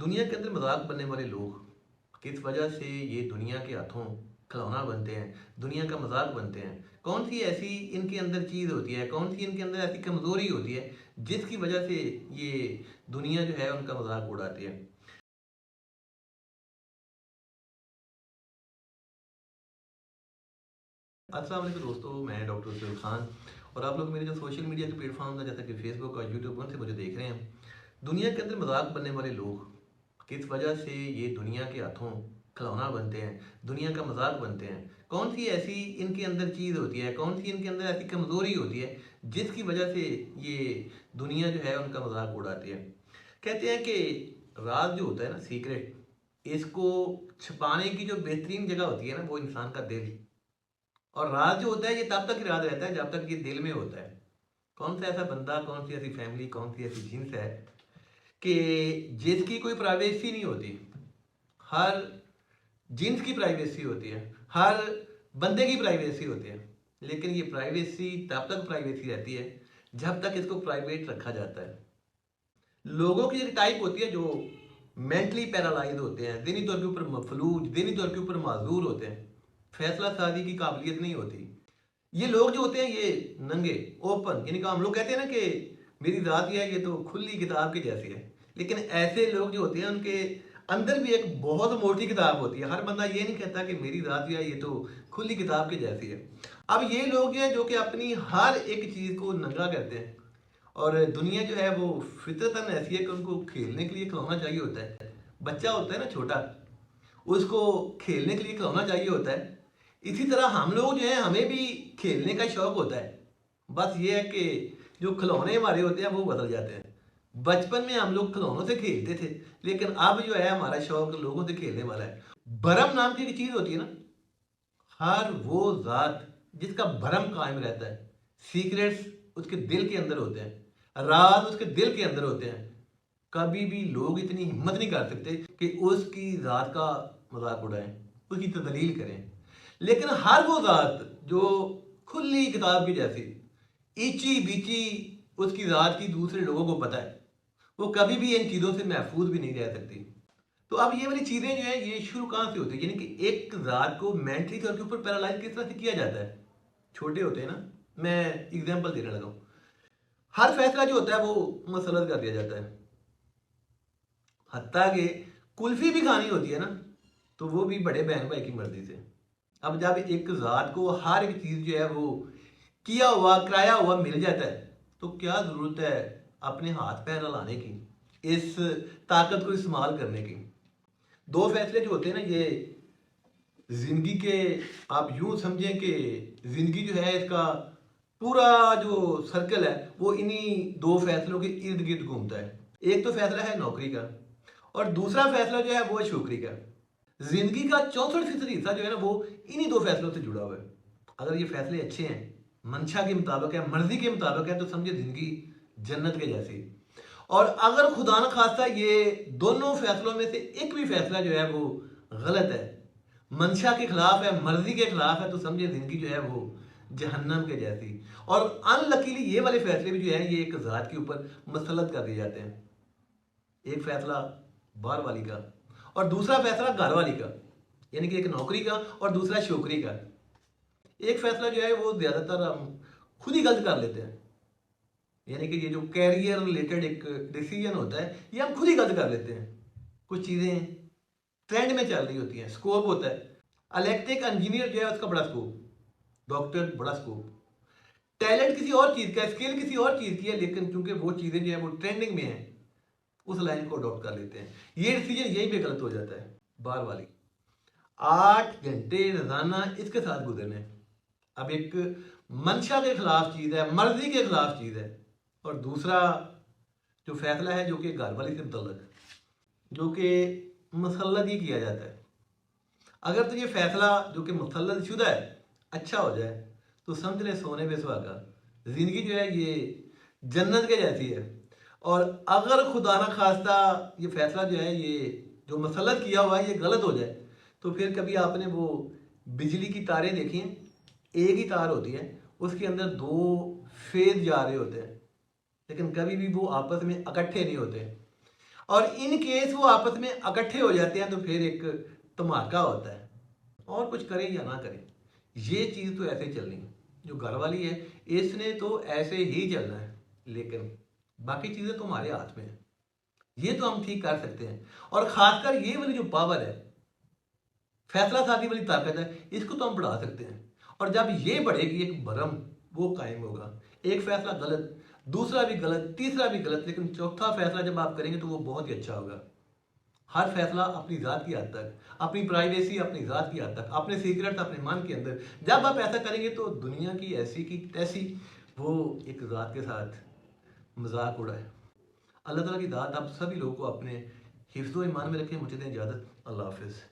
दुनिया के अंदर मजाक बनने वाले लोग किस वजह से ये दुनिया के हाथों खिलौना बनते हैं, दुनिया का मजाक बनते हैं। कौन सी ऐसी इनके अंदर चीज़ होती है, कौन सी इनके अंदर ऐसी कमज़ोरी होती है जिसकी वजह से ये दुनिया जो है उनका मजाक उड़ाती है। अस्सलाम वालेकुम दोस्तों, मैं डॉक्टर सुहेल खान और आप लोग मेरे जो सोशल मीडिया के प्लेटफॉर्म है जैसे कि फेसबुक और यूट्यूब उनसे मुझे देख रहे हैं। दुनिया के अंदर मजाक बनने वाले लोग किस वजह से ये दुनिया के हाथों खिलौना बनते हैं, दुनिया का मजाक बनते हैं। कौन सी ऐसी इनके अंदर चीज़ होती है, कौन सी इनके अंदर ऐसी कमज़ोरी होती है जिसकी वजह से ये दुनिया जो है उनका मजाक उड़ाती है। कहते हैं कि राज जो होता है ना, सीक्रेट, इसको छुपाने की जो बेहतरीन जगह होती है ना वो इंसान का दिल। और राज जो होता है ये तब तक ही राज रहता है जब तक ये दिल में होता है। कौन सा ऐसा बंदा, कौन सी ऐसी फैमिली, कौन सी ऐसी जिन्स है कि जिसकी कोई प्राइवेसी नहीं होती। हर जिन्स की प्राइवेसी होती है, हर बंदे की प्राइवेसी होती है, लेकिन ये प्राइवेसी तब तक प्राइवेसी रहती है जब तक इसको प्राइवेट रखा जाता है। लोगों की एक टाइप होती है जो मेंटली पैरालाइज होते हैं, दिनी तौर के ऊपर मफलूज, दिनी तौर के ऊपर माजूर होते हैं, फैसला साजी की काबिलियत नहीं होती। ये लोग जो होते हैं ये नंगे, ओपन, यानी कि हम लोग कहते हैं ना कि मेरी जात ये है, ये तो खुली किताब के जैसी है। लेकिन ऐसे लोग जो होते हैं उनके अंदर भी एक बहुत मोटी किताब होती है। हर बंदा ये नहीं कहता कि मेरी जात जो है ये तो खुली किताब के जैसी है। अब ये लोग हैं जो कि अपनी हर एक चीज़ को नंगा करते हैं। और दुनिया जो है वो फितरतन ऐसी है कि उनको खेलने के लिए खिलौना चाहिए होता है। बच्चा होता है ना छोटा, उसको खेलने के लिए खिलौना चाहिए होता है। इसी तरह हम लोग जो हैं हमें भी खेलने का शौक होता है। बस ये है कि जो खिलौने हमारे होते हैं वो बदल जाते हैं। बचपन में हम लोग खिलौनों से खेलते थे, लेकिन अब जो है हमारा शौक लोगों से खेलने वाला है। भरम नाम की एक चीज होती है ना, हर वो जात जिसका भरम कायम रहता है, सीक्रेट्स उसके दिल के अंदर होते हैं, राज उसके दिल के अंदर होते हैं। कभी भी लोग इतनी हिम्मत नहीं कर सकते कि उसकी जात का मजाक उड़ाएं, उसकी तदलील करें। लेकिन हर वो जात जो खुली किताब की जैसी, ईची बीची उसकी जात की दूसरे लोगों को पता है, वो कभी भी इन चीज़ों से महफूज भी नहीं रह सकती। तो अब ये वाली चीज़ें जो है ये शुरू कहाँ से होती है, यानी कि एक जात को मेंटली तौर के ऊपर पैरालाइज किस तरह से किया जाता है। छोटे होते हैं ना, मैं एग्जाम्पल देने लगा हूँ। हर फैसला जो होता है वो मसलत कर दिया जाता है। हत्ता कि कुल्फी भी खानी होती है ना, तो वो भी बड़े बहन भाई की मर्जी से। अब जब एक ज़ात को हर एक चीज़ जो है वो किया हुआ, कराया हुआ मिल जाता है, तो क्या ज़रूरत है अपने हाथ पैर हिलाने की, इस ताकत को इस्तेमाल करने की। दो फैसले जो होते हैं ना ये ज़िंदगी के, आप यूं समझें कि ज़िंदगी जो है इसका पूरा जो सर्कल है वो इन्हीं दो फैसलों के इर्द गिर्द घूमता है। एक तो फैसला है नौकरी का और दूसरा फैसला जो है वो है छोकरी का। जिंदगी का 64% हिस्सा जो है ना वो इन्हीं दो फैसलों से जुड़ा हुआ है। अगर ये फैसले अच्छे हैं, मंशा के मुताबिक है, मर्जी के मुताबिक है, तो समझे जिंदगी जन्नत के जैसी। और अगर खुदा न खास्ता ये दोनों फैसलों में से एक भी फैसला जो है वो गलत है, मंशा के खिलाफ है, मर्जी के खिलाफ है, तो समझे जिंदगी जो है वो जहन्नम के जैसी। और अनलकीली ये वाले फैसले भी जो है ये एक जात के ऊपर मसलत कर दिए जाते हैं। एक फैसला बाहर वाली का और दूसरा फैसला घर वाली का, यानी कि एक नौकरी का और दूसरा छोकरी का। एक फैसला जो है वो ज्यादातर हम खुद ही गलत कर लेते हैं, यानी कि ये जो कैरियर रिलेटेड एक डिसीजन होता है ये हम खुद ही गलत कर लेते हैं। कुछ चीजें ट्रेंड में चल रही होती हैं, स्कोप होता है। इलेक्ट्रिक इंजीनियर जो है उसका बड़ा स्कोप, डॉक्टर बड़ा स्कोप, टैलेंट किसी और चीज का, स्किल किसी और चीज की है, लेकिन क्योंकि वो चीजें जो है वो ट्रेंडिंग में है उस लाइन को अडॉप्ट कर लेते हैं। ये डिसीजन यहीं पे गलत हो जाता है। बार वाली 8 घंटे रोजाना इसके साथ गुजरने, अब एक मंशा के खिलाफ चीज है, मर्जी के खिलाफ चीज है। और दूसरा जो फैसला है जो कि घर वाली से मुतल्लक, जो कि मुसल्लत ही किया जाता है। अगर तो ये फैसला जो कि मुसल्लत शुदा है अच्छा हो जाए तो समझ ले सोने पे सुहागा, जिंदगी जो है ये जन्नत के जैसी है। और अगर खुदा ना खास्ता ये फैसला जो है ये जो मसलत किया हुआ है ये गलत हो जाए, तो फिर कभी आपने वो बिजली की तारें देखी हैं, एक ही तार होती है, उसके अंदर दो फेज जा रहे होते हैं, लेकिन कभी भी वो आपस में इकट्ठे नहीं होते। और इन केस वो आपस में इकट्ठे हो जाते हैं तो फिर एक धमाका होता है। और कुछ करें या ना करें, ये चीज़ तो ऐसे चलनी है। जो घर वाली है इसने तो ऐसे ही चलना है, लेकिन बाकी चीज़ें तो हमारे हाथ में है, ये तो हम ठीक कर सकते हैं। और ख़ासकर ये वाली जो पावर है, फैसला साजी वाली ताकत है, इसको तो हम बढ़ा सकते हैं। और जब ये बढ़ेगी, एक भरम वो कायम होगा। एक फैसला गलत, दूसरा भी गलत, तीसरा भी गलत, लेकिन चौथा फैसला जब आप करेंगे तो वो बहुत ही अच्छा होगा। हर फैसला अपनी ज़ात की हद तक, अपनी प्राइवेसी अपनी ज़ात की हद तक, अपने सीक्रेट्स अपने मन के अंदर, जब आप ऐसा करेंगे तो दुनिया की ऐसी की तैसी वो एक ज़ात के साथ मजाक उड़ाए। अल्लाह ताला की दात आप सभी लोगों को अपने हिफ्ज़ व ईमान में रखें। मुझे दें इजाज़त। अल्लाह हाफ़िज़।